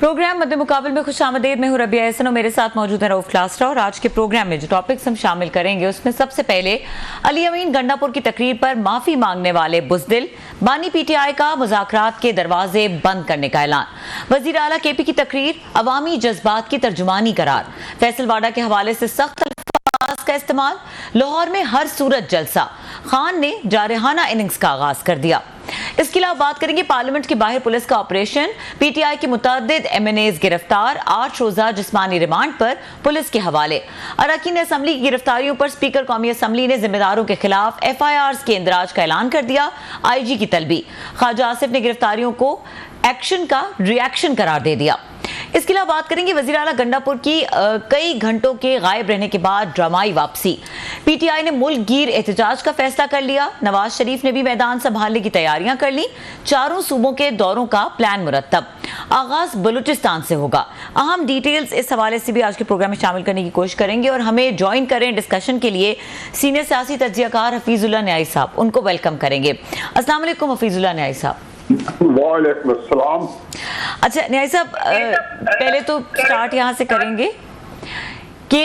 Programme मध्य मुकाबले में खुशामदीद में हूं रबिया एहसन और मेरे साथ मौजूद है रऊफ क्लासरा। और आज के प्रोग्राम में जो टॉपिक्स हम शामिल करेंगे उसमें सबसे पहले अली अमीन गंडापुर की तकरीर पर माफी मांगने वाले बुज़दिल, बानी पीटीआई का मुज़ाकरात के दरवाजे बंद करने का ऐलान, वजीर आला केपी की तकरीर अवामी जज्बात की तर्जुमानी करार, फैसल वाडा के हवाले से सख्त अल्फाज का इस्तेमाल, लाहौर में हर सूरत जलसा, खान ने जारहाना इनिंग्स का आगाज कर दिया। इसके अलावा बात करेंगे पार्लियामेंट के बाहर पुलिस का ऑपरेशन, पीटीआई के मुतअद्दिद एमएनएज गिरफ्तार, 8 रोजा जिस्मानी रिमांड पर पुलिस के हवाले, अरकान असम्बली की गिरफ्तारियों पर स्पीकर कौमी असम्बली ने जिम्मेदारों के खिलाफ एफआईआर के इंदराज का ऐलान कर दिया, आईजी की तलबी, ख्वाजा आसिफ ने गिरफ्तारियों को एक्शन का रिएक्शन करार दे दिया। इसके अलावा बात करेंगे वजीर आला गंडापुर की कई घंटों के गायब रहने के बाद ड्रामाई वापसी, पीटीआई ने मुल्क गिर एहतजाज का फैसला कर लिया, नवाज शरीफ ने भी मैदान संभालने की तैयारियां कर ली, चारों सूबों के दौरों का प्लान मुरतब, आगाज बलूचिस्तान से होगा। अहम डिटेल्स इस हवाले से भी आज के प्रोग्राम में शामिल करने की कोशिश करेंगे और हमें ज्वाइन करें डिस्कशन के लिए सीनियर सियासी तज्जियाकार हफीजुल्लाह न्याई साहब, उनको वेलकम करेंगे। अस्सलाम वालेकुम हफीजुल्लाह न्याई साहब। वालेकुम अस्सलाम। अच्छा न्याई साहब, पहले तो स्टार्ट यहाँ से करेंगे कि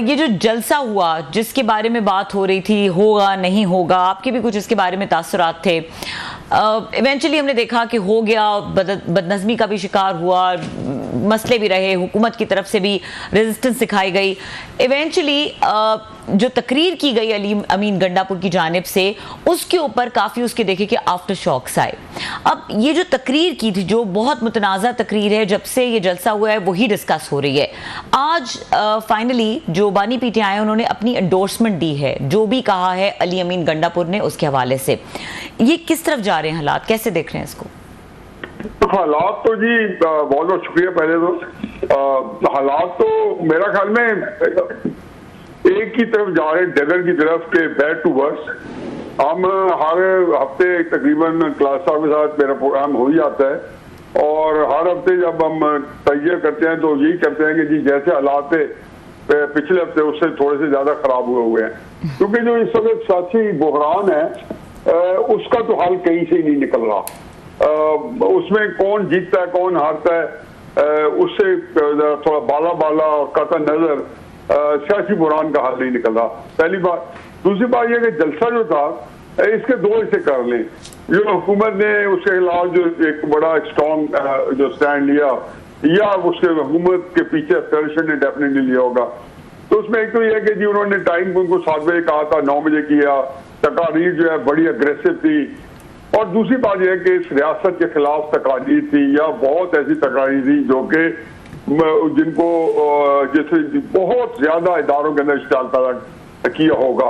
ये जो जलसा हुआ जिसके बारे में बात हो रही थी, होगा नहीं होगा, आपके भी कुछ इसके बारे में तासुरात थे। इवेंचुअली हमने देखा कि हो गया, बदनज़मी का भी शिकार हुआ, मसले भी रहे, हुकूमत की तरफ से भी रेजिस्टेंस दिखाई गई। इवेंचुअली जो तकरीर की गई अली अमीन गंडापुर की जानिब से, उसके ऊपर काफ़ी उसके देखे कि आफ्टर शॉक्स आए। अब ये जो तकरीर की थी, जो बहुत मुतनाज़ा तकरीर है, जब से ये जलसा हुआ है वही डिस्कस हो रही है। आज फाइनली जो बानी पीटीआई उन्होंने अपनी एंडोर्समेंट दी है, जो भी कहा है अली अमीन गंडापुर ने, उसके हवाले से ये किस तरफ जा रहे हैं हालात, कैसे देख रहे हैं इसको? हालात तो जी बहुत बहुत शुक्रिया। पहले तो हालात तो मेरा ख्याल में एक ही तरफ जा रहे, डगर की तरफ के बैड टू वर्स। हम हर हफ्ते तकरीबन क्लास साहब के साथ मेरा प्रोग्राम हो ही जाता है और हर हफ्ते जब हम तैयार करते हैं तो यही करते हैं कि जी जैसे हालात थे पिछले हफ्ते उससे थोड़े से ज्यादा खराब हुए हैं, क्योंकि जो इस वक्त सियासी बुहरान है उसका तो हल कहीं से ही नहीं निकल रहा। उसमें कौन जीतता है कौन हारता है उससे थोड़ा बाला बाला और कतई नजर सियासी बुरान का हल नहीं निकल रहा, पहली बात। दूसरी बात यह कि जलसा जो था इसके दो हिस्से कर लें। जो हुकूमत ने उसके खिलाफ जो एक बड़ा स्ट्रॉन्ग जो स्टैंड लिया, या उसके हुकूमत के पीछे अपोजिशन ने डेफिनेटली लिया होगा, तो उसमें एक तो यह कि जी उन्होंने टाइम उनको 7 बजे कहा था, 9 बजे किया, तकारीर जो है बड़ी अग्रेसिव थी। और दूसरी बात यह है कि इस रियासत के खिलाफ तकारीर थी, या बहुत ऐसी तकारीर थी जो कि जिनको जैसे बहुत ज्यादा इदारों के अंदर इस्तेमाल किया होगा।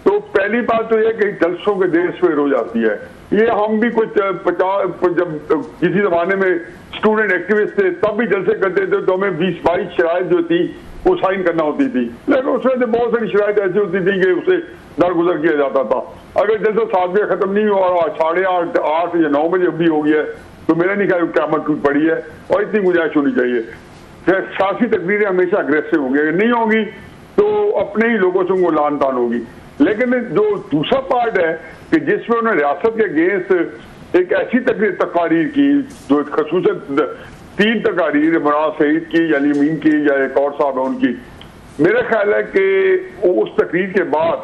तो पहली बात तो यह कि जलसों के देश में हो जाती है। ये हम भी कुछ 50 जब किसी जमाने में स्टूडेंट एक्टिविस्ट थे तब भी जलसे करते थे, तो हमें 20-22 शराइत जो थी वो साइन करना होती थी, लेकिन उसमें से बहुत सारी शराइत ऐसी होती थी कि उसे दरगुजर किया जाता था। अगर जलसा 7 बजे खत्म नहीं हुआ और 8:30, 8 या 9 बजे भी हो गया तो मेरा नहीं ख्याल क़यामत टूट पड़ी है, और इतनी गुंजाइश होनी चाहिए। सियासी तकरीरें हमेशा अग्रेसिव होंगी, अगर नहीं होंगी तो अपने ही लोगों से उनको लान तान होगी। लेकिन जो दूसरा पार्ट है कि जिसमें उन्होंने रियासत के अगेंस्ट एक ऐसी तकारीर की, जो खसूसन 3 तकारीर, इमरान सईद की, अली अमीन की, या एक और साहब है उनकी, मेरा ख्याल है कि उस तकरीर के बाद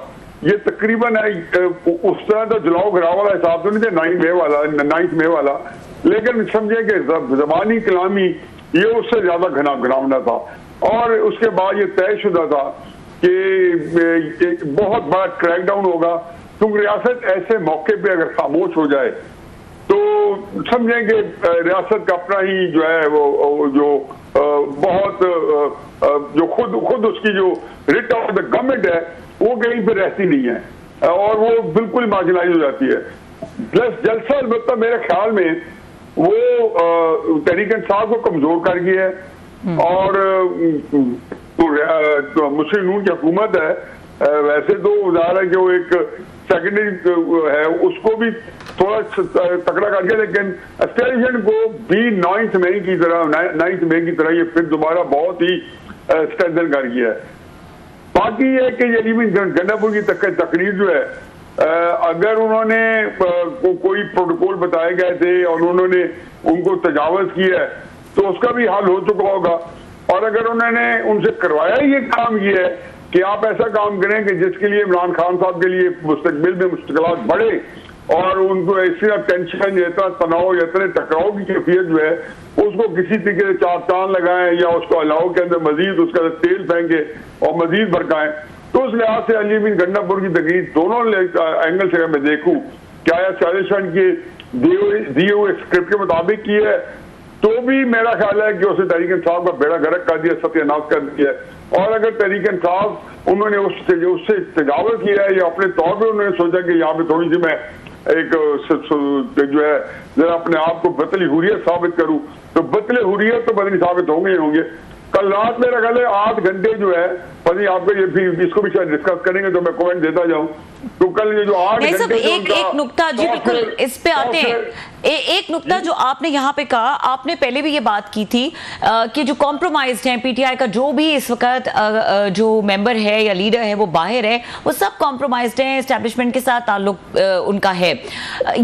ये तकरीबन उस तरह तो जलाओ गिराव वाला हिसाब तो नहीं था 9 मई वाला, लेकिन समझे कि जबानी कलामी ये उससे ज्यादा घिनौना था। और उसके बाद ये तयशुदा था कि एक बहुत बड़ा क्रैकडाउन होगा, क्योंकि रियासत ऐसे मौके पे अगर खामोश हो जाए तो समझें कि रियासत का अपना ही जो है वो जो बहुत जो खुद उसकी जो रिट ऑफ द गवर्नमेंट है वो कहीं पे रहती नहीं है और वो बिल्कुल मार्जिनाइज हो जाती है। प्लस जलसा अलबत्ता मेरे ख्याल में वो तहरीक इंसाफ को कमजोर कर गया है। और तो मुस्लिम नून की हुकूमत है, वैसे तो ज़ाहिर है कि वो एक सेकेंडरी है, उसको भी थोड़ा तकड़ा कर गया, लेकिन एस्टेब्लिशमेंट को भी 9 मई की तरह ये फिर दोबारा बहुत ही स्ट्रेंथन कर गया है। बाकी ये कि अली अमीन गंडापुर की तकरीर जो है, अगर उन्होंने कोई प्रोटोकॉल बताए गए थे और उन्होंने उनको तजावज किया है तो उसका भी हल हो चुका होगा। और अगर उन्होंने उनसे करवाया ये काम ये है कि आप ऐसा काम करें कि जिसके लिए इमरान खान साहब के लिए मुस्तकबिल में मुश्किलात बढ़े और उनको ऐसी टेंशन या इतना तनाव या इतने टकराव की कैफियत जो है उसको किसी तरीके से चार चांद लगाएं या उसको अलाव के अंदर मजीद उसके अंदर तेल फेंके और मजीद भड़काएं, तो उस लिहाज से अली अमीन गंडापुर की तकरीर दोनों एंगल से मैं देखूं क्या एस्टैब्लिशमेंट के दिए हुए स्क्रिप्ट के मुताबिक की है, तो भी मेरा ख्याल है कि उसे तहरीक इंसाफ का बेड़ा गर्क कर दिया, सत्यानाश कर दिया। और अगर तहरीक इंसाफ उन्होंने उससे तजावुज़ किया है या अपने तौर पर उन्होंने सोचा कि यहाँ पे थोड़ी सी मैं एक जो है जरा अपने आप को बतली हुरियत साबित करूं, तो बतले हुरियत तो बदली साबित होंगे ही होंगे। कल रात मेरा ख्याल है 8 घंटे जो है, पता आपको ये भी इसको भी शायद डिस्कस करेंगे तो मैं कमेंट देता जाऊं। तो कल ये जो 8 घंटे एक नुक्ता जी बिल्कुल इस पे आते हैं, एक नुक्ता जो आपने यहाँ पे कहा, आपने पहले भी ये बात की थी कि जो कॉम्प्रोमाइज्ड है पीटीआई का जो भी इस वक्त जो मेंबर है या लीडर है वो बाहर है, वो सब कॉम्प्रोमाइज्ड है, एस्टैब्लिशमेंट के साथ ताल्लुक उनका है।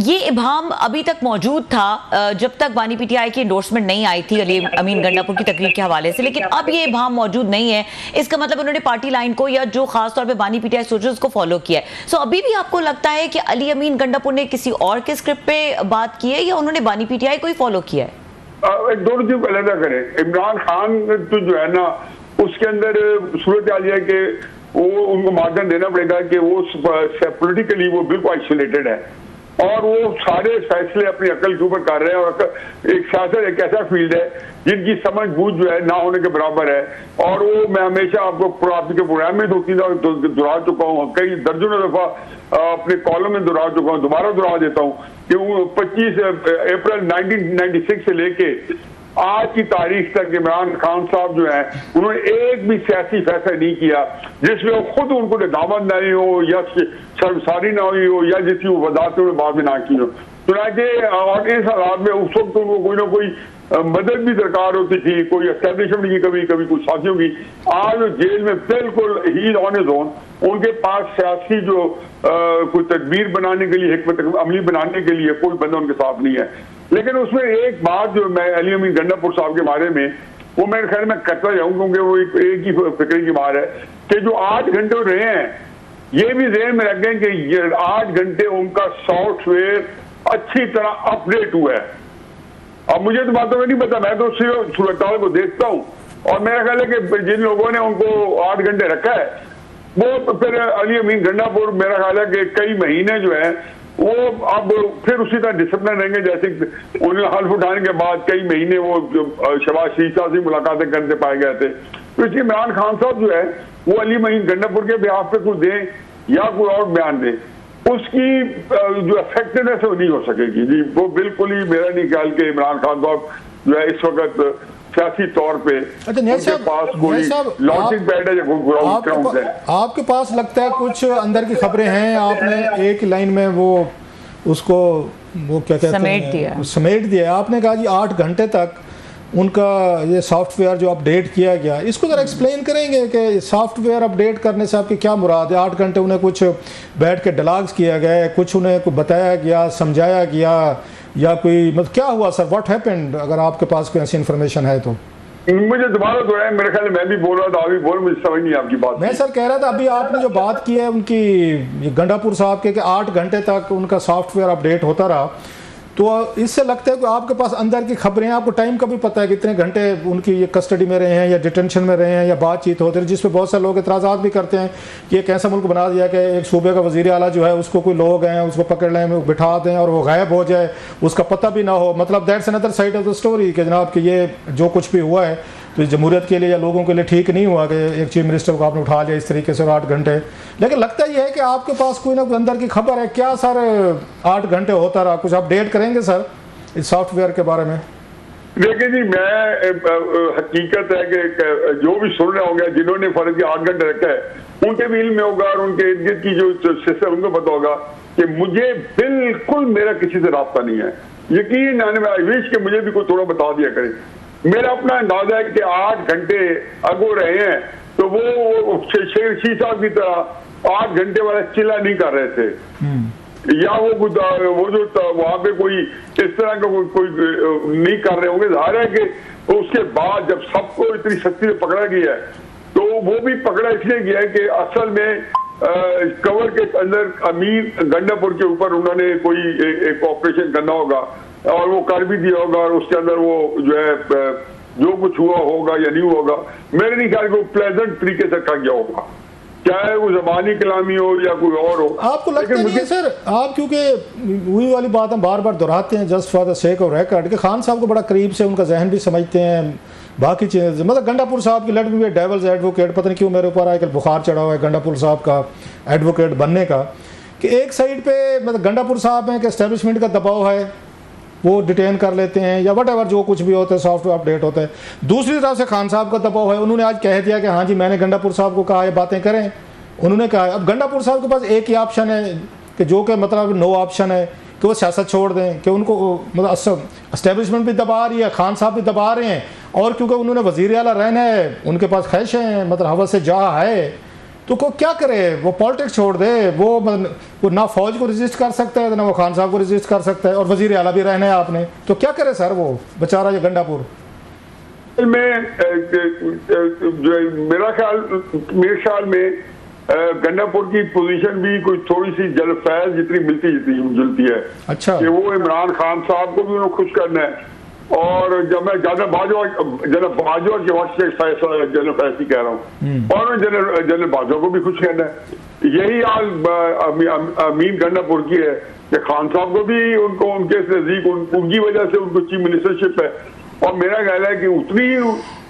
ये इबाम अभी तक मौजूद था जब तक बानी पीटीआई की एंडोर्समेंट नहीं आई थी अली अमीन गंडापुर की तकरीर के हवाले से, लेकिन अब ये इबाम मौजूद नहीं है। इसका मतलब उन्होंने पार्टी लाइन को या जो खासतौर पर बानी पीटीआई सोचे उसको फॉलो किया है। सो अभी भी आपको लगता है कि अली अमीन गंडापुर ने किसी और के स्क्रिप्ट पे बात की है या उन्होंने बानी पीटीआई को ही फॉलो किया है? दोनों चीज अलग करें। इमरान खान तो जो है ना उसके अंदर सूरत हाल है कि वो उनको मार्जिन देना पड़ेगा कि वो पॉलिटिकली वो बिल्कुल आइसोलेटेड है और वो सारे फैसले अपनी अकल के ऊपर कर रहे हैं। और एक सियासत एक ऐसा फील्ड है जिनकी समझ बूझ जो है ना होने के बराबर है। और वो मैं हमेशा आपको आपके प्रोग्राम में दोहरा चुका हूँ, कई दर्जनों दफा अपने कॉलम में दोहरा चुका हूँ, दोबारा दोहरा देता हूँ कि वो 25 अप्रैल 1996 से लेके आज की तारीख तक इमरान खान साहब जो है उन्होंने एक भी सियासी फैसला नहीं किया जिसमें वो खुद उनको दामद नहीं हो या शर्मसारी ना हुई हो या जिसकी वो वजाहत उन्होंने बाद में ना की हो। चुनाचे और इस हालात में उस वक्त उनको कोई ना कोई मदद भी दरकार होती थी, कोई एस्टेब्लिशमेंट की, कभी कभी कुछ साथियों की। आज जेल में बिल्कुल ही ऑन हिज ओन, उनके पास सियासी जो कोई तदबीर बनाने के लिए, हिकमत अमली बनाने के लिए कोई बंदा उनके साथ नहीं है। लेकिन उसमें एक बात जो मैं अली अमीन गंडापुर साहब के बारे में वो मेरे ख्याल में करता जाऊं क्योंकि वो एक ही फिक्र की बात है कि जो 8 घंटे रहे हैं ये भी ज़हन में रखें कि ये 8 घंटे उनका सॉफ्टवेयर अच्छी तरह अपडेट हुआ है। अब मुझे तो बातों में नहीं पता, मैं तो सिर्फ सूरत को देखता हूँ और मेरा ख्याल है कि जिन लोगों ने उनको 8 घंटे रखा है वो फिर अली अमीन गंडापुर मेरा ख्याल है कि कई महीने जो है वो अब फिर उसी तरह डिसिप्लिन रहेंगे जैसे उन्हें हल्फ उठाने के बाद कई महीने वो शहबाज शरीफ साहब से मुलाकातें करते पाए गए थे। तो इसलिए इमरान खान साहब जो है वो अली अमीन गंडापुर के बिहाफ पे कुछ दें या कोई और बयान दें, उसकी जो इफेक्टिवनेस वो नहीं हो सकेगी जी। वो बिल्कुल ही मेरा नहीं ख्याल कि इमरान खान साहब जो है इस वक्त सियासी तौर पे उनके पास कोई लॉन्चिंग पैड है या ग्राउंड है। आपके पास लगता है कुछ अंदर की खबरें हैं, आपने एक लाइन में वो उसको वो क्या कहते हैं समेट दिया। आपने कहा जी 8 घंटे तक उनका ये सॉफ्टवेयर जो अपडेट किया गया, इसको ज़रा एक्सप्लेन करेंगे कि सॉफ्टवेयर अपडेट करने से आपकी क्या मुराद है? 8 घंटे उन्हें कुछ बैठ के डिलाग्स किया गया, कुछ उन्हें कुछ बताया गया, समझाया गया या कोई मतलब क्या हुआ सर? What happened? अगर आपके पास कोई ऐसी इन्फॉर्मेशन है तो मुझे दोबारा दोहराएं। मेरे ख्याल मैं भी बोल रहा था, अभी बोल, मुझे समझ नहीं आपकी बात। मैं सर कह रहा था अभी आपने जो बात की है उनकी गंडापुर साहब के कि 8 घंटे तक उनका सॉफ्टवेयर अपडेट होता रहा, तो इससे लगता है कि आपके पास अंदर की खबरें, आपको टाइम का भी पता है कितने घंटे उनकी ये कस्टडी में रहे हैं या डिटेंशन में रहे हैं या बातचीत होती है, जिस पे बहुत सारे लोग एतराज़ात भी करते हैं कि एक ऐसा मुल्क बना दिया कि एक सूबे का वज़ीर आला जो है उसको कोई लोग हैं उसको पकड़ लें, बिठा दें और वो गायब हो जाए, उसका पता भी ना हो। मतलब that's another side of the story कि जनाब कि ये जो कुछ भी हुआ है तो जमहूरियत के लिए या लोगों के लिए ठीक नहीं हुआ कि एक चीफ मिनिस्टर को आपने उठा लिया इस तरीके से 8 घंटे। लेकिन लगता ही है कि आपके पास कोई ना कोई अंदर की खबर है। क्या सर 8 घंटे होता रहा? कुछ अपडेट करेंगे सर इस सॉफ्टवेयर के बारे में? देखिए जी, मैं हकीकत है कि जो भी सुन रहे होंगे जिन्होंने फर्ज के 8 घंटे रखा है उनके भी इल्म में होगा और उनके इर्द गिर्द की जो सिस्टम उनको पता होगा कि मुझे बिल्कुल मेरा किसी से रास्ता नहीं है। यकीन आई विश कि मुझे भी कोई थोड़ा बता दिया करे। मेरा अपना अंदाजा है कि 8 घंटे अगो रहे हैं तो वो शेर शी साहब की तरह 8 घंटे वाला चिल्ला नहीं कर रहे थे। या वो जो वहां पे कोई इस तरह का कोई नहीं कर रहे होंगे। जाहिर है कि उसके बाद जब सबको इतनी सख्ती से पकड़ा गया है तो वो भी पकड़ा इसलिए गया है कि असल में कवर के अंदर अमीर गंडापुर के ऊपर उन्होंने कोई एक ऑपरेशन करना होगा और वो कर भी दिया होगा और उसके अंदर वो जो है जो कुछ हुआ होगा या नहीं होगा, मेरे नहीं ख्याल को प्लेजेंट तरीके से कर गया होगा, चाहे वो जबानी कलामी हो या कोई और हो। आपको लगता नहीं है सर, आप क्योंकि वही वाली बात हम बार बार दोहराते हैं just for the sake of record कि खान साहब को बड़ा करीब से उनका जहन भी समझते हैं, बाकी चीज़ें मतलब गंडापुर साहब की लट में भी डेवल्स एडवोकेट, पता नहीं क्यों मेरे ऊपर आजकल बुखार चढ़ा हुआ है गंडापुर साहब का एडवोकेट बनने का, कि एक साइड पे मतलब गंडापुर साहब में कि एस्टेब्लिशमेंट का दबाव है, वो डिटेन कर लेते हैं या वट एवर जो कुछ भी होता है सॉफ्टवेयर अपडेट होता है, दूसरी तरफ से खान साहब का दबाव है। उन्होंने आज कह दिया कि हाँ जी मैंने गंडापुर साहब को कहा ये बातें करें, उन्होंने कहा अब गंडापुर साहब के पास एक ही ऑप्शन है कि जो कि मतलब नो ऑप्शन है कि वो सियासत छोड़ दें, कि उनको मतलब एस्टेब्लिशमेंट भी दबा रही है, खान साहब भी दबा रहे हैं, और क्योंकि उन्होंने वज़ीर आला रहना है, उनके पास ख्वाहिशें हैं, मतलब हवस से जहाँ है, तो को क्या करे, वो पॉलिटिक्स छोड़ दे, वो ना फौज को रजिस्ट कर सकता है ना वो खान साहब को रजिस्ट कर सकता है, और वज़ीर आला भी रहना है आपने, तो क्या करे सर वो बेचारा ये गंडापुर में मेरे ख्याल में गंडापुर की पोजीशन भी कोई थोड़ी सी जलफैज जितनी मिलती जुलती है। अच्छा, कि वो इमरान खान साहब को भी उन्हें खुश करना है, और जब मैं जनरल बाजवा के वक्त से जनरल फैसली कह रहा हूँ, और जनरल बाजवा को भी खुश करना है। यही हाल अमीन गंडापुर की है कि खान साहब को भी उनको उनके नजदीक उनकी वजह से उनको चीफ मिनिस्टरशिप है, और मेरा ख्याल है कि उतनी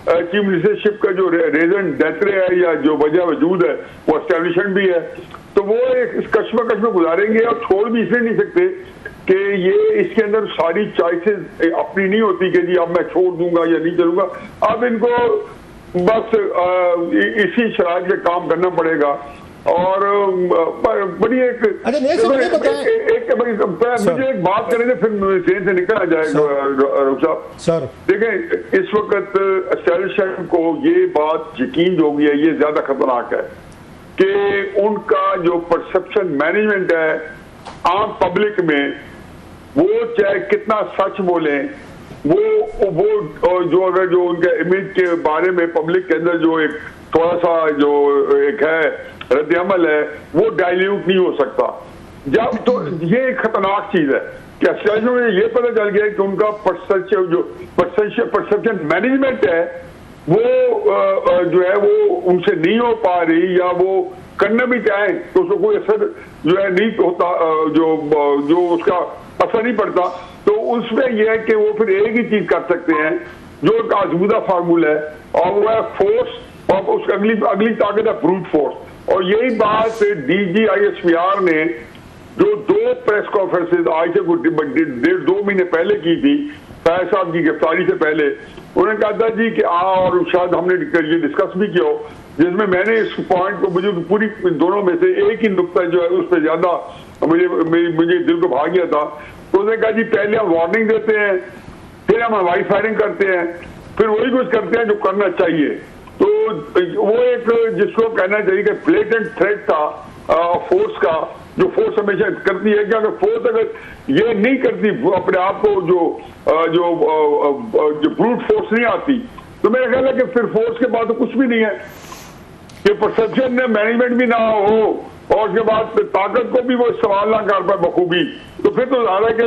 चीफ मिनिस्टरशिप का जो रीजन देते है या जो वजह वजूद है वो एस्टेब्लिशमेंट भी है, तो वो एक कश्मकश में गुजारेंगे और छोड़ भी इसलिए नहीं सकते कि ये इसके अंदर सारी चॉइसेस अपनी नहीं होती कि जी अब मैं छोड़ दूंगा या नहीं चलूंगा। अब इनको बस इसी शराइत में काम करना पड़ेगा, और बड़ी एक मुझे एक बात करेंगे फिर ट्रेन से निकल आ जाएगा सर। देखें इस वक्त एस्टेब्लिशमेंट को ये बात यकीन हो गई है, ये ज्यादा खतरनाक है कि उनका जो परसेप्शन मैनेजमेंट है आम पब्लिक में, वो चाहे कितना सच बोले, वो जो अगर जो उनके इमेज के बारे में पब्लिक के अंदर जो एक थोड़ा सा जो एक है रद्द अमल है वो डाइल्यूट नहीं हो सकता। जब तो ये एक खतरनाक चीज है कि एस्टेब्लिशमेंट में ये पता चल गया कि उनका परसेप्शन मैनेजमेंट है वो जो है वो उनसे नहीं हो पा रही, या वो करना भी चाहे तो उसको कोई असर जो है नहीं होता, जो उसका असर नहीं पड़ता, तो उसमें यह है कि वो फिर एक ही चीज कर सकते हैं जो एक आजमूदा फार्मूला है, और वो है फोर्स, और उसकी अगली ताकत है ब्रूट फोर्स। और यही बात DGISPR ने जो 2 प्रेस कॉन्फ्रेंसेज आज से 1.5-2 महीने पहले की थी फैज साहब की गिरफ्तारी से पहले, उन्होंने कहा था जी कि और शायद हमने ये डिस्कस भी किया हो, जिसमें मैंने इस पॉइंट को मुझे पूरी दोनों में से एक ही नुक्ता जो है उस पर ज्यादा मुझे दिल को भा गया था। तो उसने कहा जी पहले हम वार्निंग देते हैं, फिर हम हवाई फायरिंग करते हैं, फिर वही कुछ करते हैं जो करना चाहिए। तो वो एक जिसको कहना चाहिए कि ब्लेटेंट थ्रेट था फोर्स का, जो फोर्स हमेशा करती है कि अगर फोर्स अगर ये नहीं करती अपने आप को जो ब्रूट फोर्स नहीं आती, तो मेरा ख्याल है कि फिर फोर्स के बाद तो कुछ भी नहीं है, कि परसेप्शन में मैनेजमेंट भी ना हो और उसके बाद ताकत को भी वो इस्तेमाल ना कर पाए बखूबी, तो फिर तो ज़्यादा कि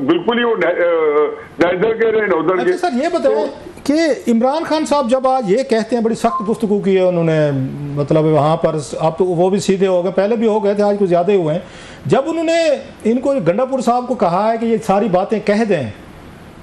बिल्कुल ही वो नैदर के रहे नौदर के। सर ये बताएं कि इमरान खान साहब जब आज ये कहते हैं, बड़ी सख्त गुफ्तगू की है उन्होंने, मतलब वहाँ पर आप तो वो भी सीधे हो गए, पहले भी हो गए थे, आज कुछ ज़्यादा ही हुए हैं, जब उन्होंने इनको गंडापुर साहब को कहा है कि ये सारी बातें कह दें,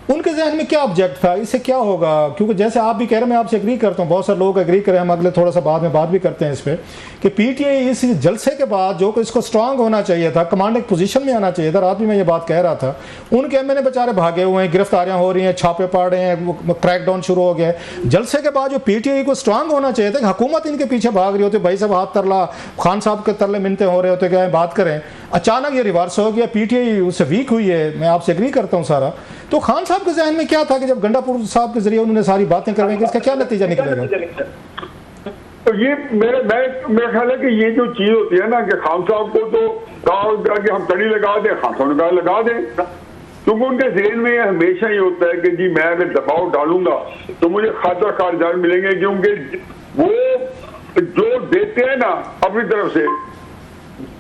उनके जहन में क्या ऑब्जेक्ट था, इससे क्या होगा? क्योंकि जैसे आप भी कह रहे हैं, मैं आपसे एग्री करता हूँ, बहुत सारे लोग एग्री करें, हम अगले थोड़ा सा बाद में बात भी करते हैं इस पर, कि पीटीआई इस जलसे के बाद जो कि इसको स्ट्रांग होना चाहिए था, कमांडिंग पोजीशन में आना चाहिए था, रात भी मैं ये बात कह रहा था, उनके एमएनए बेचारे भागे हुए हैं, गिरफ्तारियां हो रही हैं, छापे पड़ रहे हैं, क्रैकडाउन शुरू हो गया है। जलसे के बाद जो पीटीआई को स्ट्रांग होना चाहिए था, हुकूमत इनके पीछे भाग रही होती, भाई साहब हाथ तरला, खान साहब के तरले मिनते हो रहे होते, क्या बात करें, अचानक ये रिवर्स हो गया, पीटीआई उससे वीक हुई है, मैं आपसे एग्री करता हूँ सारा। तो खान साहब के जहन में क्या था कि जब गंडापुर साहब के जरिए उन्होंने सारी बातें करवाई, कि इसका क्या नतीजा निकलेगा? तो ये मेरा ख्याल है कि ये जो चीज होती है ना कि खान साहब को तो कहा कि हम तड़ी लगा दें, खान साहब ने कहा लगा दें, क्योंकि उनके जहन में हमेशा ये होता है कि जी मैं अगर दबाव डालूंगा तो मुझे खातर खारिजात मिलेंगे, क्योंकि वो जो देते हैं ना अपनी तरफ से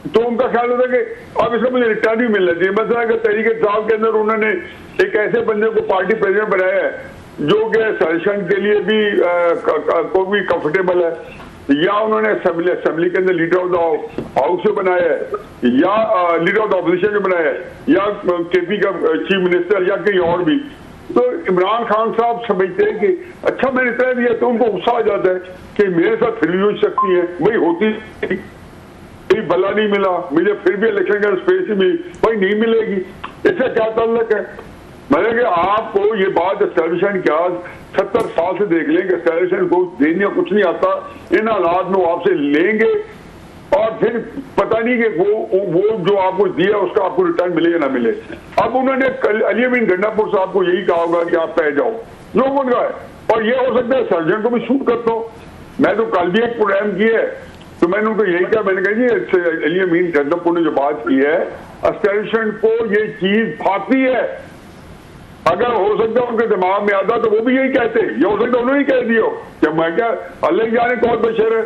तो उनका ख्याल होता है कि अब इसका मुझे रिटर्न भी मिलना चाहिए। मतलब अगर तहरीक इंसाफ के अंदर उन्होंने एक ऐसे बंदे को पार्टी प्रेसिडेंट बनाया है जो कि सजेशन के लिए भी को भी कंफर्टेबल है, या उन्होंने असेंबली के अंदर लीडर ऑफ द हाउस से बनाया है, या लीडर ऑफ द अपोजिशन से बनाया है, या केपी का चीफ मिनिस्टर, या कहीं और भी। तो इमरान खान साहब समझते हैं कि अच्छा मैंने तय दिया, तो उनको गुस्सा आ जाता है कि मेरे साथ फिर भी हो सकती है, भाई होती कोई भला नहीं मिला, मुझे फिर भी इलेक्शन का स्पेस ही मिली, भाई नहीं मिलेगी, इससे क्या ताल्लुक है। मैंने कि आपको ये बात एस्टेब्लिशमेंट क्या 70 साल से देख लें कि एस्टेब्लिशमेंट को देने कुछ नहीं आता, इन हालात में आपसे लेंगे और फिर पता नहीं कि वो जो आपको दिया उसका आपको रिटर्न मिले या ना मिले। अब उन्होंने अली अमीन गंडापुर साहब को यही कहा होगा कि आप कह जाओ जो उनका है, और ये हो सकता है सर्जन को भी शूट करता हूँ। मैं तो कल भी एक प्रोग्राम किया है, तो मैंने उनको यही कहा, मैंने कहा जी अली अमीन गंडापुर ने जो बात की है एस्टेब्लिशमेंट को ये चीज भाती है, अगर हो सकता है उनके दिमाग में आता तो वो भी यही कहते, ये हो सकता है उन्होंने ही कह दिया कि मैं क्या अल्लाह जाने कौन बशर है।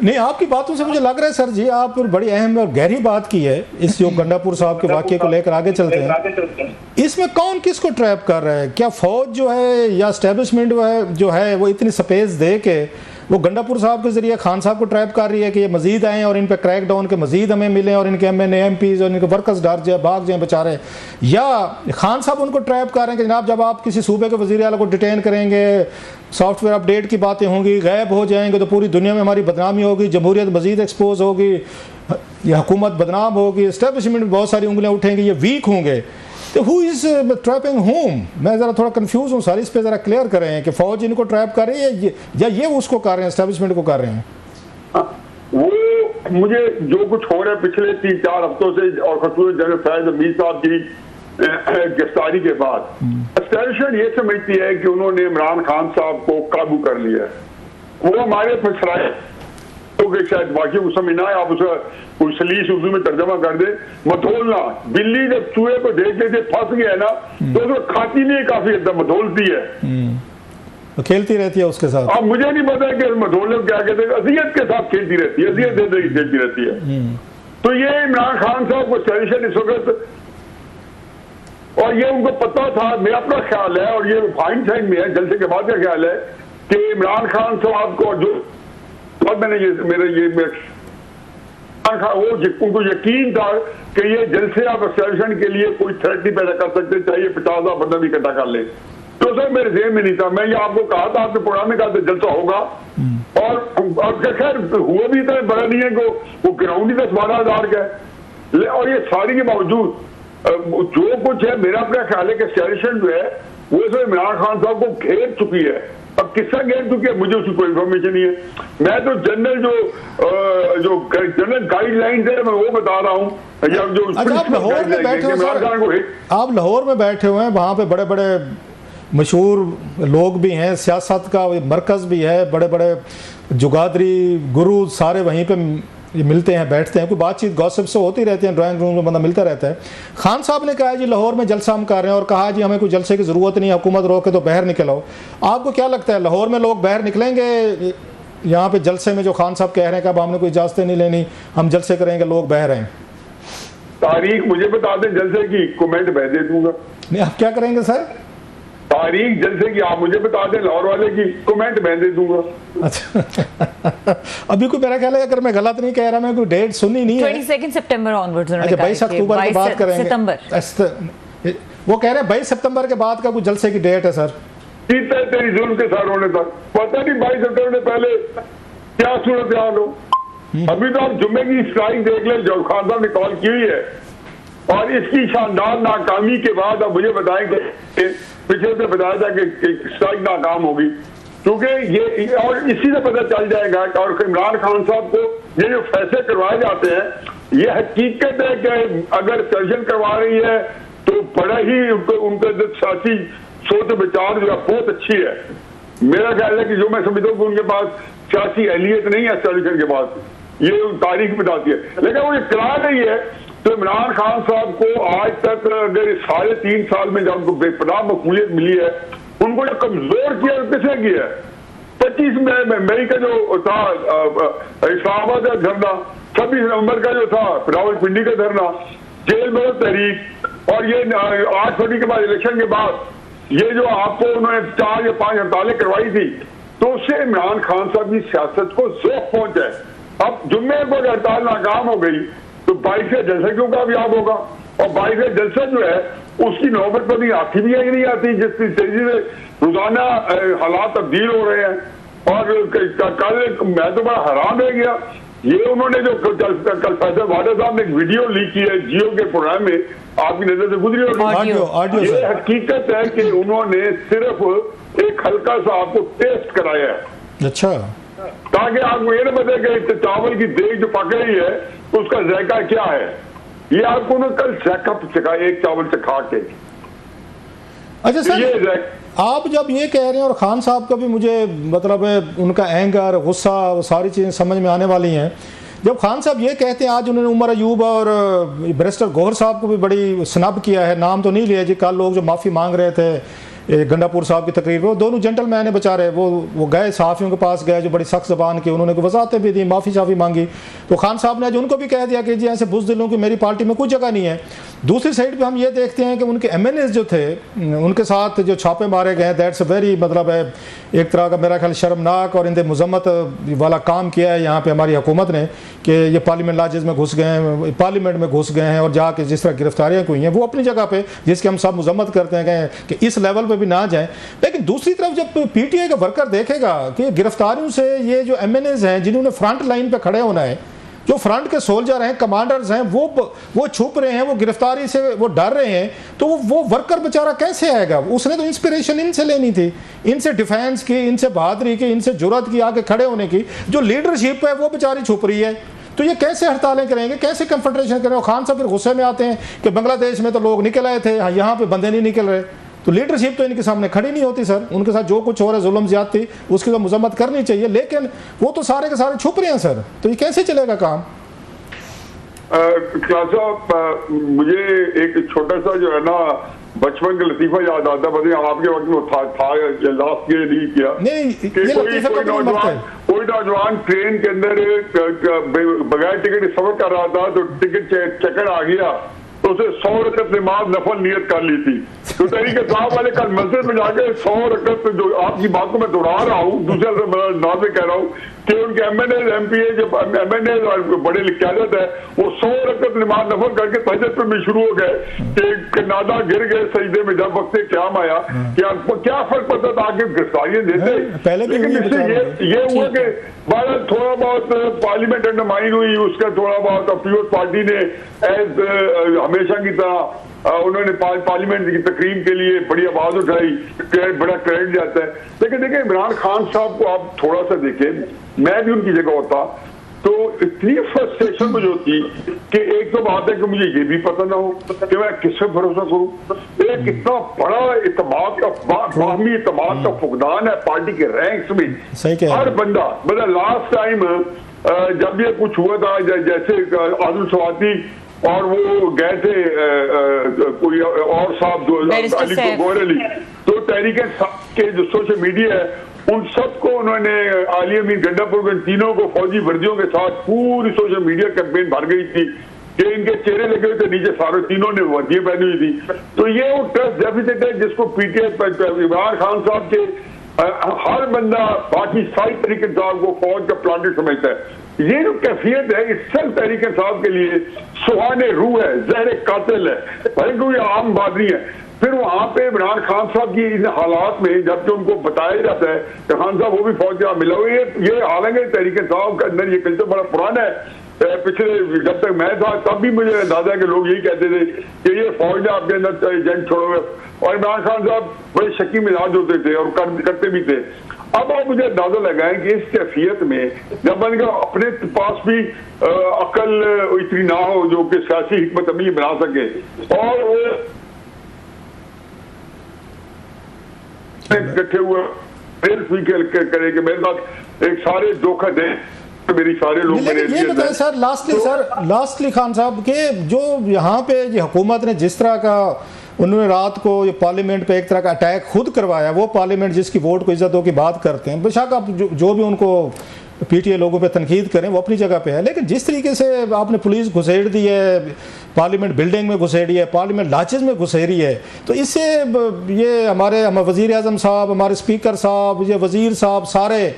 नहीं, आपकी बातों से मुझे लग रहा है सर जी आप बड़ी अहम और गहरी बात की है इस जो गंडापुर साहब के वाक्य को लेकर आगे चलते हैं। इसमें कौन किसको ट्रैप कर रहा है? क्या फौज जो है या एस्टेब्लिशमेंट जो है वो इतनी स्पेस दे के वो गंडापुर साहब के जरिए खान साहब को ट्रैप कर रही है कि ये मजीद आए और इन पे क्रैक डाउन के मजीद हमें मिले और इनके MNA MPs और इनके वर्कर्स डर जाए भाग जाए बेचारे, या खान साहब उनको ट्रैप कर रहे हैं कि जनाब जब आप किसी सूबे के वज़ीर आला को डिटेन करेंगे, सॉफ्टवेयर अपडेट की बातें होंगी, गायब हो जाएंगे तो पूरी दुनिया में हमारी बदनामी होगी, जमहूरियत मजीद एक्सपोज होगी, ये हुकूमत बदनाम होगी, एस्टेब्लिशमेंट में बहुत सारी उंगलियाँ उठेंगी, ये वीक होंगे। तो हु इज ट्रैपिंग होम? मैं ज़रा थोड़ा कंफ्यूज हूँ सर, इस पे ज़रा क्लियर करें कि फौज इनको ट्रैप कर रही है या ये उसको कर रहे हैं, एस्टेब्लिशमेंट को कर रहे हैं। वो मुझे जो कुछ हो रहा है पिछले 3-4 हफ्तों से और खसूस जनरल फैज अमीर साहब की गिरफ्तारी के बाद एस्टेब्लिशमेंट ये समझती है कि उन्होंने इमरान खान साहब को काबू कर लिया है। वो हमारे फसराए तो शायद वाकई को समझ ना है, आप उसका कोई सलीस उर्दू में तर्जमा कर दे, मधोलना। बिल्ली जब चूहे को देख के फंस गया ना तो उसको खाती नहीं, काफी हद तक मधोलती है, तो खेलती रहती है उसके साथ। अब मुझे नहीं पता कि मधोलने को क्या कहते हैं, अजियत के साथ खेलती रहती है, अजियत दे दे खेलती रहती है। तो ये इमरान खान साहब को सेशन इस वक्त, और ये उनको पता था, मेरा अपना ख्याल है और ये फाइन साइन में है, जलसे के बाद का ख्याल है कि इमरान खान साहब को जो और मैंने ये वो उनको यकीन था कि ये जलसे आप एस्टेब्लिशमेंट के लिए कोई थ्रेट नहीं पैदा कर सकते, चाहिए 50,000 बंदा भी इकट्ठा कर ले। तो सर मेरे जेब में नहीं था, मैं ये आपको कहा था, आपने प्रोग्राम में कहा था जलसा होगा, और खैर हुआ भी इतना बड़ा नहीं है कि वो ग्राउंड ही 10-12 हज़ार का है। और ये सारी के बावजूद जो कुछ है, मेरा अपना ख्याल है कि एस्टेब्लिशमेंट जो है वो इमरान खान साहब को घेर चुकी है। अब किसका घेर चुकी है मुझे उसकी कोई इन्फॉर्मेशन नहीं है। मैं तो जनरल जो जनरल गाइडलाइंस है मैं वो बता रहा हूँ। आप लाहौर में बैठे हो सर, आप लाहौर में बैठे हुए हैं, वहाँ पे बड़े बड़े मशहूर लोग भी हैं, सियासत का मरकज़ भी है, बड़े बड़े जुगादरी गुरु सारे वहीं पे ये मिलते हैं, बैठते हैं, कोई बातचीत गॉसिप से होती रहती है, ड्राइंग रूम में बंदा मिलता रहता है। खान साहब ने कहा जी लाहौर में जलसा हम कर रहे हैं और कहा जी हमें कोई जलसे की ज़रूरत नहीं, हुकूमत रोके तो बाहर निकलो। आपको क्या लगता है लाहौर में लोग बाहर निकलेंगे यहाँ पे जलसे में, जो खान साहब कह रहे हैं कि अब हमने कोई इजाज़तें नहीं लेनी, हम जलसे करेंगे, लोग बाहर हैं? तारीख मुझे बता दें जलसे की, कमेंट मैं दे दूंगा। नहीं, आप क्या करेंगे सर? तारीख जलसे की आप मुझे बता दें, लाहौर वाले की, कमेंट मैं दे दूंगा। अच्छा अभी कोई मेरा ख्याल है, अगर मैं गलत नहीं कह रहा, मैं कोई डेट सुनी नहीं है। 22 सितंबर ऑनवर्ड्स उन्होंने कहा। 22 अक्टूबर की बात करेंगे, सितंबर वो कह रहे हैं 22 सितंबर के बाद का कुछ जलसे की डेट है सर। तेरी जुल्म के साथ होने तक पता नहीं 22 सितंबर से पहले क्या सूरत हाल हो। अभी तो आप जुम्मे की स्ट्राइक देख लें जो खान साहब ने कॉल की हुई है, और इसकी शानदार नाकामी के बाद अब मुझे बताएं कि पिछले से बताया था कि स्ट्राइक नाकाम होगी, क्योंकि ये और इसी से पता चल जाएगा। और इमरान खान साहब को ये जो फैसले करवाए जाते हैं, ये हकीकत है कि अगर सर्जन करवा रही है तो बड़ा ही उनका जो सियासी सोच विचार जो है बहुत अच्छी है। मेरा ख्याल है कि जो मैं समझता हूँ कि उनके पास सियासी अहलियत नहीं है सर्जन के पास, ये तारीख बताती है, लेकिन वो इकरार नहीं है। तो इमरान खान साहब को आज तक अगर 3.5 साल में जब बेपनाह मकबूलियत मिली है, उनको जो कमजोर किया किसने किया है? 25 मई का जो था इस्लामाबाद का धरना, 26 नवंबर का जो था रावलपिंडी का धरना, जेल में तहरीक, और ये 8 फरवरी के बाद इलेक्शन के बाद ये जो आपको उन्होंने 4 या 5 हड़तालें करवाई थी, तो उससे इमरान खान साहब की सियासत को ज़ोक पहुंचा है। अब जुम्मे को हड़ताल नाकाम हो गई तो 22 जलसे क्यों कामयाब होगा? और 22 जलसे जो है उसकी नौबत कभी आती भी है नहीं आती, जिस तेजी से रोजाना हालात तब्दील हो रहे हैं। और कल मैं तो बड़ा हैरान रह गया, ये उन्होंने जो कल फैसल वाडा साहब ने एक वीडियो लीक की है जियो के प्रोग्राम में, आपकी नजर से गुजरी होगी। ये हकीकत है कि उन्होंने सिर्फ एक हल्का सा आपको टेस्ट कराया है, अच्छा, ताकि आपको ये न बता कि चावल की देग जो पक रही है उसका जायका क्या है। ये आपको ना कल चेकअप चखा, एक चावल से खा के। अच्छा सर, आप जब ये कह रहे हैं, और खान साहब का भी मुझे मतलब है उनका एंगर, गुस्सा, वो सारी चीज़ें समझ में आने वाली हैं। जब खान साहब ये कहते हैं, आज उन्होंने उमर अयूब और बैरिस्टर गौहर साहब को भी बड़ी स्नब किया है, नाम तो नहीं लिया जी, कल लोग जो माफ़ी मांग रहे थे गंडापुर साहब की तकरीर में, वो दोनों जेंटलमैन है बेचारे, वो गए सहाफ़ियों के पास गए जो बड़ी सख्त ज़बान की, उन्होंने वजाहतें भी दी, माफ़ी शाफ़ी मांगी। तो खान साहब ने आज उनको भी कह दिया कि जी ऐसे बुज़दिलों की मेरी पार्टी में कोई जगह नहीं है। दूसरी साइड पे हम ये देखते हैं कि उनके MNAs जो थे, उनके साथ जो छापे मारे गए, दैट्स वेरी मतलब है एक तरह का मेरा ख्याल शर्मनाक और इंदे मजम्मत वाला काम किया है यहाँ पे हमारी हुकूमत ने, कि ये पार्लियामेंट लाजेज में घुस गए हैं, पार्लियामेंट में घुस गए हैं, और जाके जिस तरह गिरफ्तारियाँ हुई हैं वो अपनी जगह पे, जिसकी हम सब मजम्मत करते हैं कि इस लेवल पे भी ना जाए। लेकिन दूसरी तरफ जब PTI का वर्कर देखेगा कि गिरफ्तारियों से ये जो MNAs हैं जिन्होंने फ्रंट लाइन पे खड़े होना है, जो फ्रंट के सोल्जर हैं, कमांडर्स हैं, वो छुप रहे हैं, वो गिरफ्तारी से वो डर रहे हैं, तो वो वर्कर बेचारा कैसे आएगा? उसने तो इंस्पिरेशन इनसे लेनी थी, इनसे डिफेंस की, इनसे बहादुरी की, इनसे जुर्रत की, आके खड़े होने की। जो लीडरशिप है वो बेचारी छुप रही है, तो ये कैसे हड़तालें करेंगे, कैसे कन्फेडरेशन करेंगे? खान साहब फिर गुस्से में आते हैं कि बांग्लादेश में तो लोग निकल आए थे, यहाँ पे बंदे नहीं निकल रहे। तो लीडरशिप तो इनके सामने खड़ी नहीं होती सर, उनके साथ जो कुछ हो रहा है जुल्म ज्यादती, उसकी तो मजम्मत करनी चाहिए, लेकिन वो तो सारे के सारे छुप रहे हैं सर, तो ये कैसे चलेगा काम? साहब, मुझे एक छोटा सा जो है ना बचपन का लतीफा याद आता, पता आपके वक्त में था लास्ट ईयर नहीं किया, कोई नौजवान ट्रेन के अंदर बगैर टिकट सफर कर रहा था, तो टिकट चेकर आ गया, तो उसे 100 रकत नमाज नफल नियत कर ली थी। तो तरीके साहब वाले कल मस्जिद में जाके 100 रकत, जो आपकी बात को मैं दोहरा रहा हूँ, दूसरे नाम में कह रहा हूँ कि उनके MNAs MPA जो MNAs और बड़े क्यादत है, वो 100 रकत नमाज नफल करके तहज्जुद पे भी शुरू हो गए कि नादा गिर गए सजदे में जब वक्त क़याम आया। क्या फर्क पड़ता था आगे गिरफ्तारियां देते, लेकिन इससे ये हुआ कि भारत थोड़ा बहुत पार्लियामेंट अंडरमाइन हुई, उसका थोड़ा बहुत पीपल्स पार्टी ने हमेशा की तरह उन्होंने पार्लियामेंट की तकरीम के लिए बड़ी आवाज उठाई, बड़ा क्रेडिट जाता है। लेकिन देखिए इमरान खान साहब को आप थोड़ा सा देखें, मैं भी उनकी जगह होता तो इतनी फ्रस्ट्रेशन मुझे होती कि एक तो बात है कि मुझे ये भी पता ना हो कि मैं किस पे भरोसा करूं। एक इतना बड़ा इत्तेमाद का बाहमी इत्तेमाद का फुकदान है पार्टी के रैंक्स में। हर बंदा मतलब लास्ट टाइम जब ये कुछ हुआ था, जैसे आदिल सवाती और वो गए थे कोई और साहब गौर अली, तो तहरीक के जो सोशल मीडिया है उन सबको उन्होंने आलिया मीन गंडापुर में तीनों को फौजी वर्दियों के साथ पूरी सोशल मीडिया कैंपेन भर गई थी कि इनके चेहरे लगे हुए थे, नीचे सारे तीनों ने वर्दियां पहनी हुई थी। तो ये वो ट्रस्ट डेफिसिट है जिसको PTI इमरान खान साहब के हर बंदा बाकी सारी तरीके साहब को फौज का प्लांटेड समझता है। ये जो कैफियत है इस सब तरीके साहब के लिए सुहाने रूह है, जहर कातिल है, परंतु ये आम बात नहीं है। फिर वहां पे इमरान खान साहब की इन हालात में जबकि उनको बताया जाता है कि खान साहब वो भी फौज का मिला हुआ, ये हालांकि तहरीके साहब का अंदर ये कल्चर बड़ा पुराना है। पिछले जब तक मैं था तब भी मुझे अंदाजा के लोग यही कहते थे कि ये फौज ने आपके अंदर जंग छोड़ोगे, और इमरान खान साहब बड़े शक्की मिजाज होते थे और करते भी थे। अब आप मुझे अंदाजा लगाएं कि इस कैफियत में जब मैंने कहा अपने पास भी अकल इतनी ना हो जो कि सियासी हिकमत अमली बना सके, और वो इकट्ठे हुए करे कि मेरे साथ एक सारे धोखा दें, मेरी सारे लोग मेरे लेकिन ये बताएं सर, लास्टली खान साहब के जो यहाँ पे ये हुकूमत ने जिस तरह का उन्होंने रात को ये पार्लियामेंट पे एक तरह का अटैक खुद करवाया, वो पार्लियामेंट जिसकी वोट को इज्जतों की बात करते हैं, बेशक आप जो भी उनको पीटीए लोगों पे तनकीद करें वो अपनी जगह पे है, लेकिन जिस तरीके से आपने पुलिस घुसेड़ दी है, पार्लियामेंट बिल्डिंग में घुसेड़ी है, पार्लियामेंट लाचेज में घुसेड़ी है, तो इससे ये हमारे वज़ीर आज़म साहब, हमारे स्पीकर साहब, ये वज़ीर साहब सारे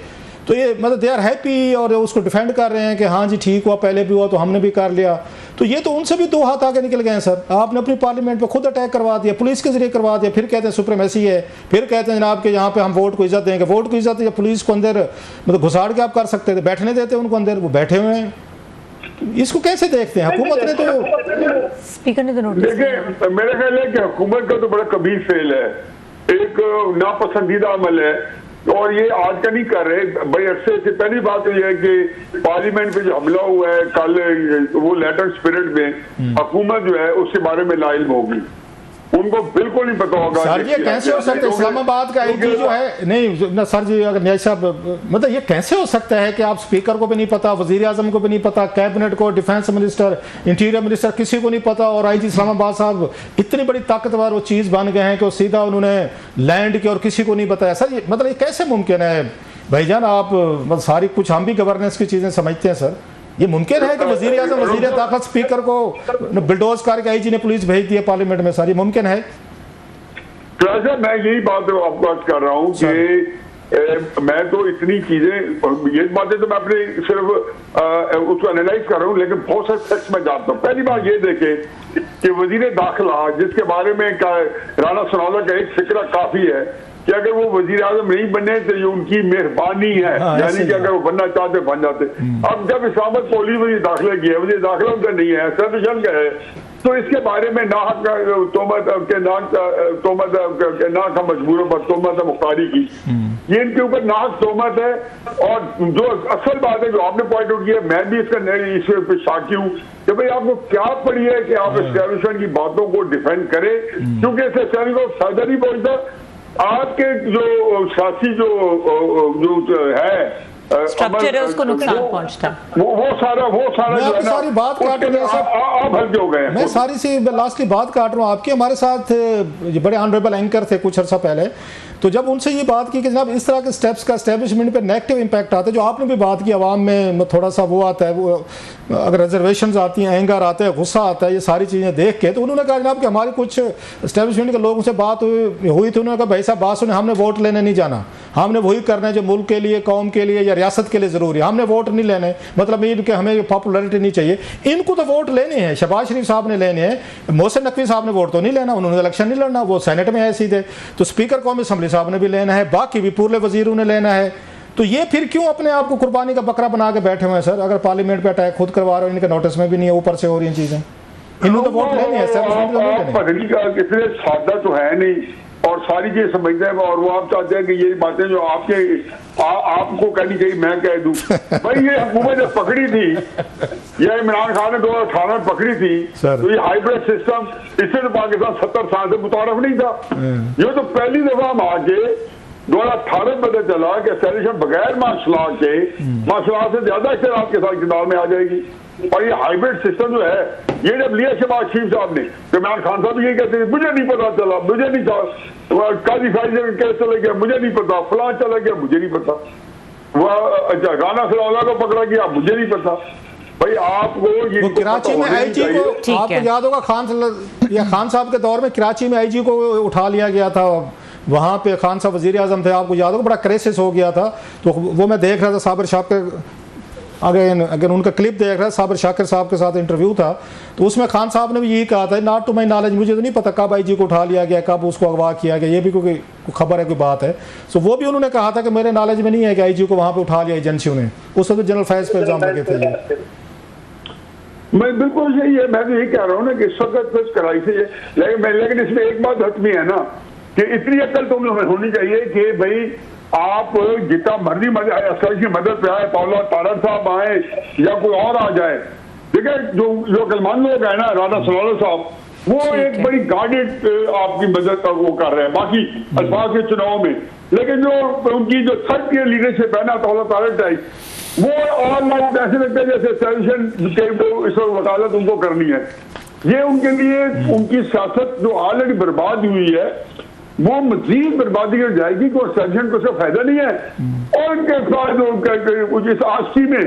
तो ये मतलब दे आर हैप्पी और उसको डिफेंड कर रहे हैं कि हाँ जी ठीक हुआ, पहले भी हुआ तो हमने भी कर लिया। तो ये तो उनसे भी दो हाथ आगे निकल गए हैं सर। आपने अपनी पार्लियामेंट पे खुद अटैक करवा दिया, पुलिस के जरिए करवा दिया, फिर कहते हैं सुप्रीमेसी है, फिर कहते हैं जनाब कि यहाँ पे हम वोट को इज्जत देंगे। वोट को इज्जत या पुलिस को अंदर मतलब घुसाड़ के आप कर सकते थे, बैठने देते उनको अंदर, वो बैठे हुए हैं। इसको कैसे देखते हैं? हुकूमत ने तो स्पीकर ने तो नोटिस देखिए, मेरा ख्याल है कि हुकूमत का तो बड़ा कबीर फेल है, एक नापसंदीदा अमल है और ये आज का नहीं कर रहे, बड़े अरसे से। पहली बात तो ये है कि पार्लियामेंट पे जो हमला हुआ है कल, वो लेटर स्पिरिट में हुकूमत जो है उसके बारे में लाइल होगी, उनको बिल्कुल नहीं पता होगा। सर ये कैसे हो सकता है? इस्लामाबाद का आईजी जो है, नहीं ना सर जी, अगर न्याय साहब मतलब ये कैसे हो सकता है कि आप स्पीकर को भी नहीं पता, वजीर आजम को भी नहीं पता, कैबिनेट को, डिफेंस मिनिस्टर, इंटीरियर मिनिस्टर, किसी को नहीं पता, और आईजी इस्लामाबाद साहब इतनी बड़ी ताकतवर वो चीज़ बन गए हैं कि वो सीधा उन्होंने लैंड की और किसी को नहीं बताया। सर ये मतलब ये कैसे मुमकिन है भाईजान? आप मतलब सारी कुछ हम भी गवर्नेंस की चीज़ें समझते हैं सर, ये मुमकिन है कि वजीर आजम, वजीर दाखिला, स्पीकर को बिल्डोज करके आईजी ने पुलिस भेज दी है पार्लियामेंट में? सर ये मुमकिन है? मैं यही बात आपको अर्ज कर रहा हूँ कि मैं तो इतनी चीजें, ये बातें तो मैं अपने सिर्फ उसको एनालाइज कर रहा हूँ, लेकिन बहुत सारे फैक्ट्स मैं जानता हूँ। पहली बात ये देखें कि वजीर दाखिला, जिसके बारे में राणा सनाउल्लाह का एक फिक्रा काफी है कि अगर वो वजीर आजम नहीं बने तो ये उनकी मेहरबानी है, यानी कि अगर वो बनना चाहते बन जाते। अब जब इस्लामाबाद पुलिस वजीर दाखिला की है, वजीर दाखिला उनका नहीं है, सर्विशन का है, तो इसके बारे में नाहक तोहमत के ना का मजबूरों पर तोहमत मुख्तारी की, ये इनके ऊपर नाहक तोहमत है। और जो असल बात है जो आपने पॉइंट आउट किया, मैं भी इसके पे शाकी हूँ कि भाई आपको क्या पड़ी है कि आप एस्टैब्लिशमेंट की बातों को डिफेंड करें, क्योंकि इससे को फायदा नहीं पहुंचा। आपके जो सियासी जो है स्ट्रक्चर है उसको नुकसान पहुंचता, वो सारा जो है सारी बात काट रहे हैं आप हल्के हो गए। मैं सारी सी लास्टली बात काट रहा हूँ आपकी। हमारे साथ ये बड़े ऑनरेबल एंकर थे कुछ अर्सा पहले, तो जब उनसे ये बात की कि जनाब इस तरह के स्टेप्स का एस्टेब्लिशमेंट पे नेगेटिव इंपैक्ट आता है, जो आपने भी बात की, आवाम में थोड़ा सा वो आता है, वो अगर रिजर्वेशंस आती हैं, एंगर आता है, गुस्सा आता है, ये सारी चीज़ें देख के, तो उन्होंने कहा जनाब कि हमारी कुछ एस्टेब्लिशमेंट के लोगों से बात हुई थी। उन्होंने कहा भाई साहब बात सुने, हमने वोट लेने नहीं जाना, हमने वही करना है जो मुल्क के लिए, कौम के लिए या रियासत के लिए ज़रूरी है, हमने वोट नहीं लेने, मतलब ये कि हमें पॉपुलरिटी नहीं चाहिए। इनको तो वोट लेने हैं, शहबाज शरीफ साहब ने लेने हैं, मोहसिन नकवी साहब ने वोट तो नहीं लेना, उन्होंने इलेक्शन नहीं लड़ना, वो सेनेट में है सीधे, तो स्पीकर कौमी असम्बली साहब ने भी लेना है, बाकी भी पूरे वजीरों ने लेना है। तो ये फिर क्यों अपने आप को कुर्बानी का बकरा बना के बैठे हुए हैं सर? अगर पार्लियामेंट पे अटैक खुद करवा रहे हो, इनके नोटिस में भी नहीं है, ऊपर से हो रही चीजें, इन्होंने तो वोट लेने हैं सर। इतने सादा तो है नहीं और सारी चीज समझते हैं, और वो आप चाहते हैं कि ये बातें जो आपको कहनी चाहिए मैं कह दूं। भाई ये हुकूमत जब पकड़ी थी, ये इमरान खान ने 2018 में पकड़ी थी, तो ये हाइब्रिड सिस्टम, इससे तो पाकिस्तान 70 साल से मुतारफ नहीं था। ये तो पहली दफा हम आगे 2018 में पता चला कि एस्टेब्लिशमेंट बगैर मार्शल से ज्यादा इख्तिलाफ के साथ इक़्तिदार में आ जाएगी। और ये हाइब्रिड सिस्टम जो है, ये जब लिया शहबाज शरीफ साहब ने, तो इमरान खान साहब यही कहते थे मुझे नहीं पता चला, मुझे नहीं था, काजी फाइजर कैसे चले गया मुझे नहीं पता, फलां चला गया मुझे नहीं पता, वह राना सनाउल्लाह को पकड़ा गया मुझे नहीं पता। भाई आपको ये कराची में आईजी को, आपको याद होगा खान साहब के दौर में कराची में आईजी को उठा लिया गया था, वहाँ पे खान साहब वजीर आजम थे, आपको याद होगा, बड़ा क्राइसिस हो गया था। तो वो मैं देख रहा था, साबिर शाकिर, अगर उनका क्लिप देख रहा है, साबिर शाकिर साहब के साथ इंटरव्यू था, तो उसमें खान साहब ने भी यही कहा था, नॉट टू माई नॉलेज, मुझे तो नहीं पता कब आईजी को उठा लिया गया, कब उसको अगवा किया गया, ये भी कोई खबर है, कोई बात है। सो वो भी उन्होंने कहा था कि मेरे नॉलेज में नहीं है कि आईजी को वहाँ पे उठा लिया एजेंसियों ने, उस वक्त जनरल फैज पे इल्जाम लगे थे। मैं बिल्कुल यही है, मैं भी यही कह रहा हूँ ना कि इस वक्त कराई से, लेकिन इसमें एक बात हतमी है ना कि इतनी अक्ल तो होनी चाहिए कि भाई आप जितना मर्जी की मदद पे आए, तारक साहब आए या कोई और आ जाए, ठीक है, जो कलमान लोग है ना, राना सनाउल्लाह साहब, वो एक बड़ी गार्डेड आपकी मदद वो कर रहे हैं बाकी अल्फाज के चुनाव में। लेकिन जो उनकी जो थर्ड ईयर लीडरशिप है ना, तारक टाइप, वो ऑनलाइन ऐसे लगता है जैसे सेशन इस वक्त वकालत उनको करनी है। ये उनके लिए उनकी सियासत जो ऑलरेडी बर्बाद हुई है वो मजीद बर्बादी हो जाएगी, कोई सेशन को उसका फायदा नहीं है। और उनके साथ कुछ इस आस्ती में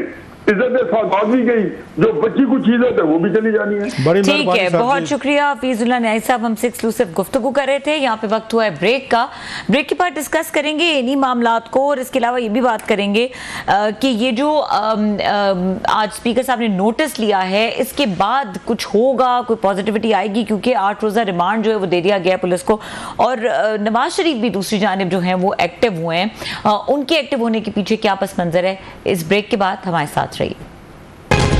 इज्जत साथ बाजी गई, जो बच्ची कुछ चीजें थे वो भी चली जानी है। बड़ी ठीक मेहरबानी है, साहब बहुत जी। शुक्रिया हफीजुल्लाह न्याई साहब, हमसे एक्सक्लूसिव गुफ्तगू कर रहे थे। यहाँ पे वक्त हुआ है ब्रेक का। ब्रेक के बाद डिस्कस करेंगे इन्हीं मामलात को और इसके अलावा ये भी बात करेंगे कि ये जो आज स्पीकर साहब ने नोटिस लिया है इसके बाद कुछ होगा, कोई पॉजिटिविटी आएगी, क्योंकि 8 रोजा रिमांड जो है वो दे दिया गया पुलिस को और नवाज शरीफ भी दूसरी जानिब जो है वो एक्टिव हुए हैं। उनके एक्टिव होने के पीछे क्या पस मंजर है, इस ब्रेक के बाद हमारे साथ रहिए।